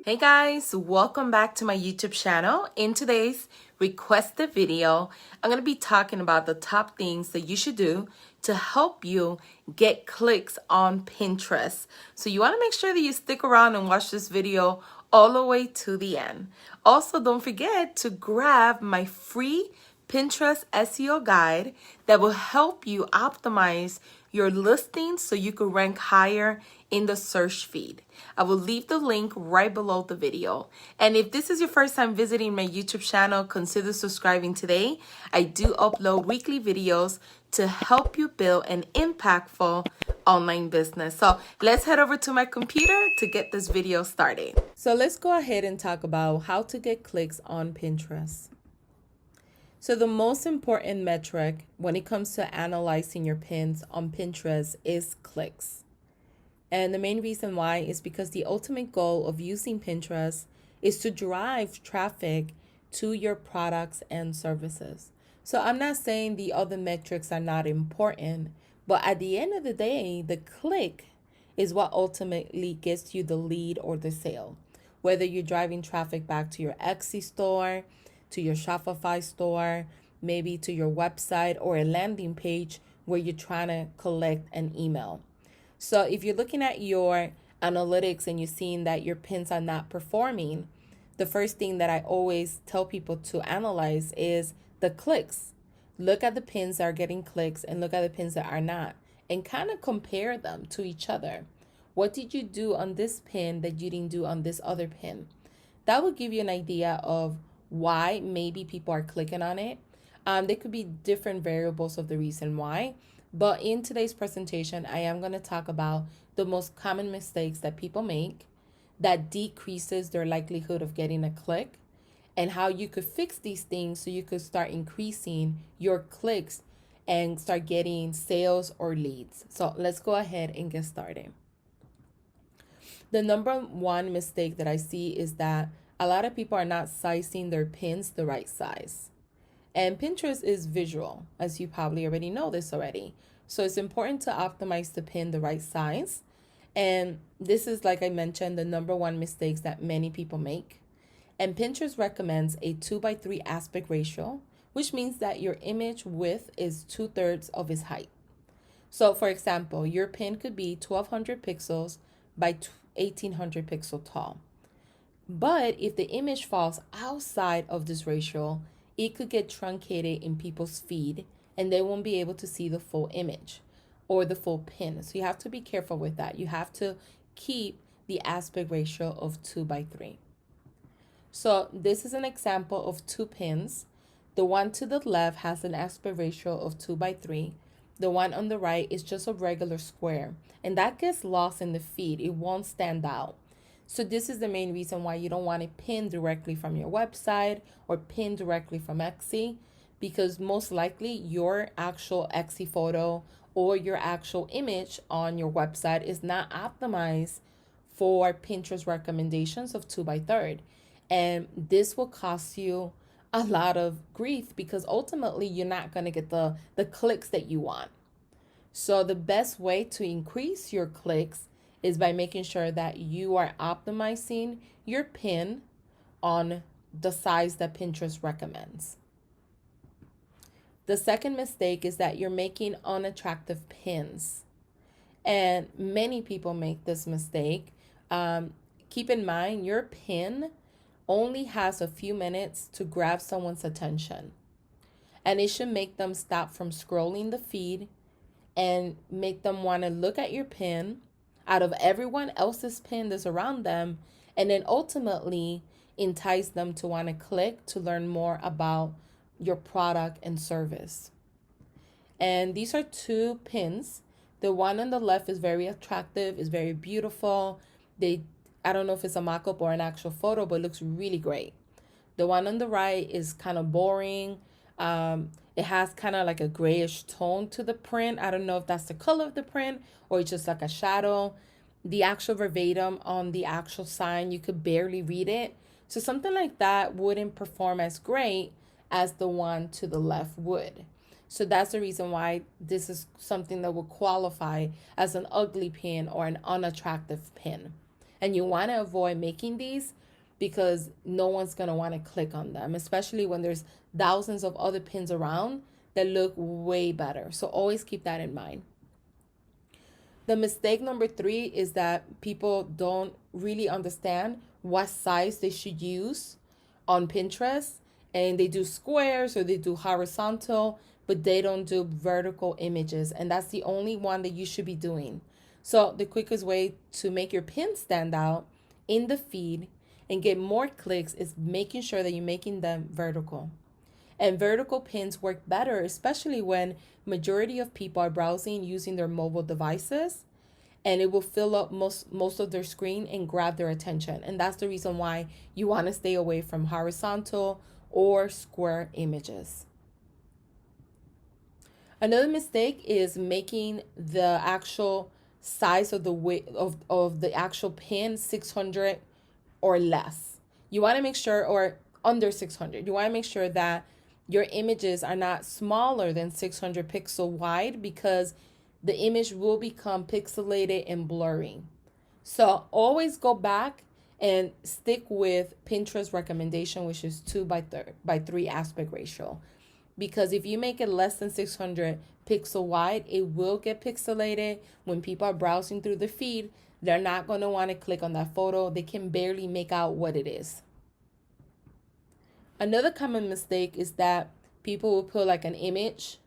Hey guys, welcome back to my YouTube channel. In today's requested video, I'm going to be talking about the top things that you should do to help you get clicks on Pinterest. So you want to make sure that you stick around and watch this video all the way to the end. Also, don't forget to grab my free Pinterest SEO guide that will help you optimize your listings so you can rank higher in the search feed. I will leave the link right below the video. And if this is your first time visiting my YouTube channel, consider subscribing today. I do upload weekly videos to help you build an impactful online business. So let's head over to my computer to get this video started. So let's go ahead and talk about how to get clicks on Pinterest. So the most important metric when it comes to analyzing your pins on Pinterest is clicks. And the main reason why is because the ultimate goal of using Pinterest is to drive traffic to your products and services. So I'm not saying the other metrics are not important, but at the end of the day, the click is what ultimately gets you the lead or the sale. Whether you're driving traffic back to your Etsy store, to your Shopify store, maybe to your website or a landing page where you're trying to collect an email. So if you're looking at your analytics and you're seeing that your pins are not performing, the first thing that I always tell people to analyze is the clicks. Look at the pins that are getting clicks and look at the pins that are not, and kind of compare them to each other. What did you do on this pin that you didn't do on this other pin? That will give you an idea of why maybe people are clicking on it. There could be different variables of the reason why, but in today's presentation, I am going to talk about the most common mistakes that people make that decreases their likelihood of getting a click, and how you could fix these things so you could start increasing your clicks and start getting sales or leads. So let's go ahead and get started. The number one mistake that I see is that a lot of people are not sizing their pins the right size. And Pinterest is visual, as you probably already know this already. So it's important to optimize the pin the right size. And this is, like I mentioned, the number one mistakes that many people make. And Pinterest recommends a 2:3 aspect ratio, which means that your image width is 2/3 of its height. So for example, your pin could be 1200 pixels by 1800 pixel tall. But if the image falls outside of this ratio, it could get truncated in people's feed and they won't be able to see the full image or the full pin. So you have to be careful with that. You have to keep the aspect ratio of 2:3. So this is an example of two pins. The one to the left has an aspect ratio of 2:3. The one on the right is just a regular square, and that gets lost in the feed. It won't stand out. So this is the main reason why you don't want to pin directly from your website or pin directly from Etsy, because most likely your actual Etsy photo or your actual image on your website is not optimized for Pinterest recommendations of 2:3. And this will cost you a lot of grief because ultimately you're not going to get the clicks that you want. So the best way to increase your clicks is by making sure that you are optimizing your pin on the size that Pinterest recommends. The second mistake is that you're making unattractive pins. And many people make this mistake. Keep in mind, your pin only has a few minutes to grab someone's attention. And it should make them stop from scrolling the feed and make them want to look at your pin out of everyone else's pin that's around them, and then ultimately entice them to want to click to learn more about your product and service. And these are two pins. The one on the left is very attractive, is very beautiful. I don't know if it's a mock-up or an actual photo, but it looks really great. The one on the right is kind of boring. It has kind of like a grayish tone to the print. I don't know if that's the color of the print or it's just like a shadow. The actual verbatim on the actual sign, you could barely read it. So something like that wouldn't perform as great as the one to the left would. So that's the reason why this is something that will qualify as an ugly pin or an unattractive pin. And you want to avoid making these because no one's going to want to click on them, especially when there's thousands of other pins around that look way better. So always keep that in mind. The mistake number 3 is that people don't really understand what size they should use on Pinterest, and they do squares or they do horizontal, but they don't do vertical images, and that's the only one that you should be doing. So the quickest way to make your pin stand out in the feed and get more clicks is making sure that you're making them vertical. And vertical pins work better, especially when majority of people are browsing using their mobile devices, and it will fill up most of their screen and grab their attention. And that's the reason why you want to stay away from horizontal or square images. Another mistake is making the actual size of the weight of the actual pin 600 or less. You want to make sure, or under 600. You want to make sure that your images are not smaller than 600 pixel wide, because the image will become pixelated and blurry. So always go back and stick with Pinterest recommendation, which is 2:3 aspect ratio. Because if you make it less than 600 pixel wide, it will get pixelated. When people are browsing through the feed, they're not going to want to click on that photo. They can barely make out what it is. Another common mistake is that people will put like an image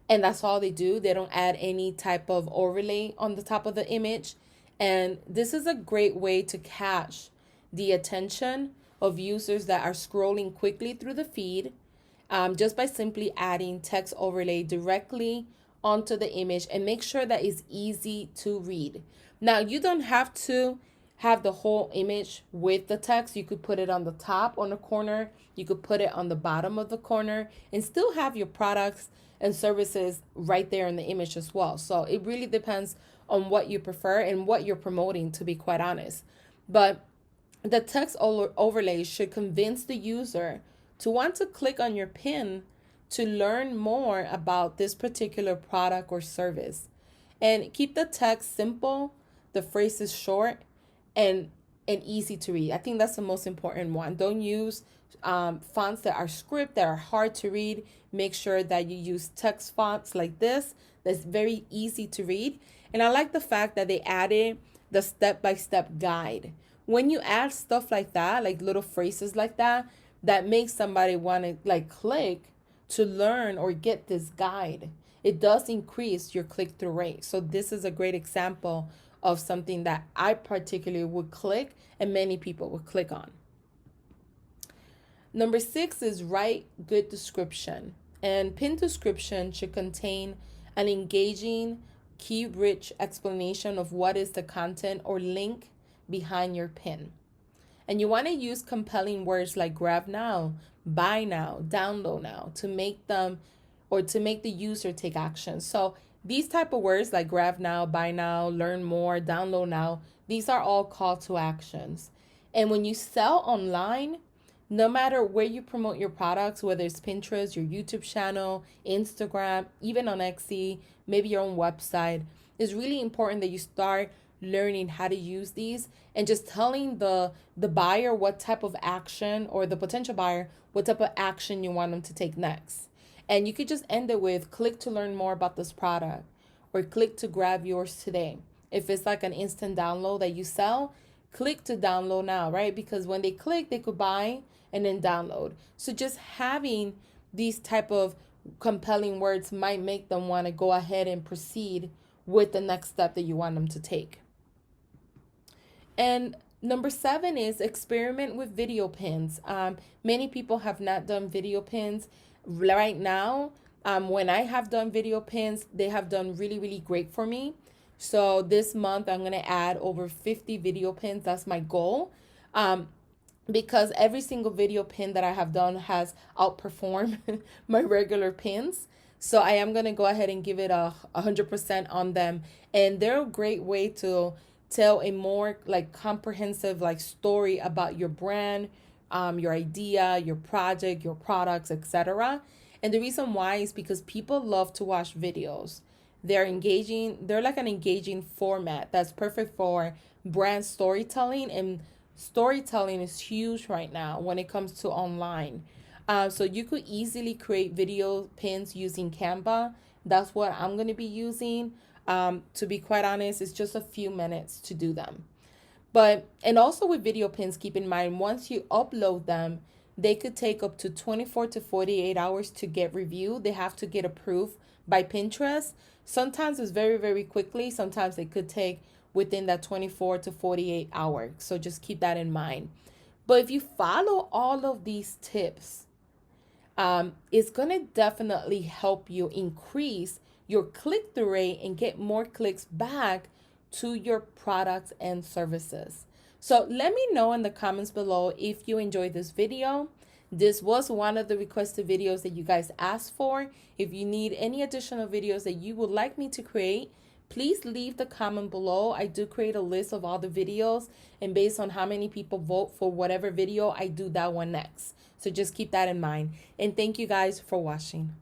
and that's all they do. They don't add any type of overlay on the top of the image. And this is a great way to catch the attention of users that are scrolling quickly through the feed, just by simply adding text overlay directly onto the image, and make sure that it's easy to read. Now, you don't have to have the whole image with the text. You could put it on the top on the corner. You could put it on the bottom of the corner and still have your products and services right there in the image as well. So it really depends on what you prefer and what you're promoting, to be quite honest. But the text overlay should convince the user to want to click on your pin to learn more about this particular product or service. And keep the text simple, the phrases short, and easy to read. I think that's the most important one. Don't use fonts that are script, that are hard to read. Make sure that you use text fonts like this that's very easy to read. And I like the fact that they added the step-by-step guide. When you add stuff like that, like little phrases like that, that makes somebody want to like click to learn or get this guide. It does increase your click-through rate. So this is a great example of something that I particularly would click and many people would click on. Number 6 is write good description. And pin description should contain an engaging, key-rich explanation of what is the content or link behind your pin. And you want to use compelling words like grab now, buy now, download now to make them, or to make the user take action. So these type of words like grab now, buy now, learn more, download now, these are all call to actions. And when you sell online, no matter where you promote your products, whether it's Pinterest, your YouTube channel, Instagram, even on Etsy, maybe your own website, it's really important that you start learning how to use these and just telling the buyer what type of action, or the potential buyer, what type of action you want them to take next. And you could just end it with click to learn more about this product, or click to grab yours today. If it's like an instant download that you sell, click to download now, right? Because when they click, they could buy and then download. So just having these type of compelling words might make them want to go ahead and proceed with the next step that you want them to take. And number 7 is experiment with video pins. Many people have not done video pins. Right now, when I have done video pins, they have done really, really great for me. So this month, I'm going to add over 50 video pins. That's my goal. Because every single video pin that I have done has outperformed my regular pins. So I am going to go ahead and give it 100% on them. And they're a great way to tell a more like comprehensive like story about your brand, your idea, your project, your products, etc. And the reason why is because people love to watch videos. They're engaging, they're like an engaging format that's perfect for brand storytelling, and storytelling is huge right now when it comes to online. So you could easily create video pins using Canva. That's what I'm going to be using. To be quite honest, it's just a few minutes to do them. But, and also with video pins, keep in mind, once you upload them, they could take up to 24 to 48 hours to get reviewed. They have to get approved by Pinterest. Sometimes it's very, very quickly. Sometimes it could take within that 24 to 48 hours. So just keep that in mind. But if you follow all of these tips, it's going to definitely help you increase your click-through rate and get more clicks back to your products and services. So let me know in the comments below if you enjoyed this video. This was one of the requested videos that you guys asked for. If you need any additional videos that you would like me to create, please leave the comment below. I do create a list of all the videos, and based on how many people vote for whatever video, I do that one next. So just keep that in mind. And thank you guys for watching.